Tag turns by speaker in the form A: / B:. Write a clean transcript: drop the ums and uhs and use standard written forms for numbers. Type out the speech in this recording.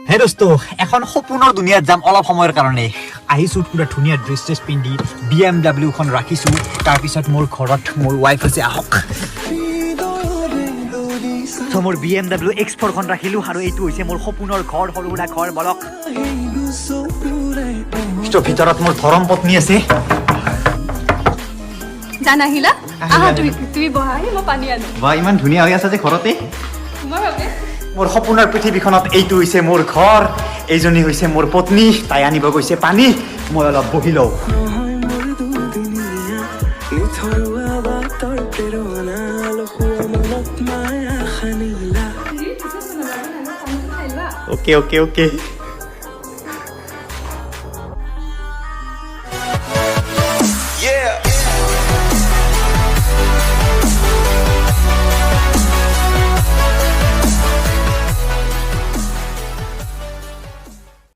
A: হে দোস্ত এখন সপোনৰ দুনিয়াত যাম অলপ সময়ৰ কাৰণে আহিছো পুৰা ধুনীয়া ড্ৰেছ পিন্ধি BMW খন ৰাখিছো তাৰপিছত মোৰ ঘৰত মোৰ ৱাইফ আছে আহক তো মোৰ BMW X4 খন ৰাখিলো আৰু এইটো হৈছে মোৰ সপোনৰ ঘৰ সৰু সুৰা ঘৰ বলক তো ভিতৰত মোৰ ধৰম পত্নী আছে
B: জানা হিলা আহা তুমি বহা মই পানী আনো
A: বা ইমান ধুনীয়া হৈ আছে যে ঘৰতে
B: মই ভাবে
A: মোৰ সপোনৰ পৃথিৱীখনত এইটো হৈছে মোৰ ঘৰ এইজনী হৈছে মোৰ পত্নী তাই আনিব গৈছে পানী মই অলপ বহি লওঁ ওকে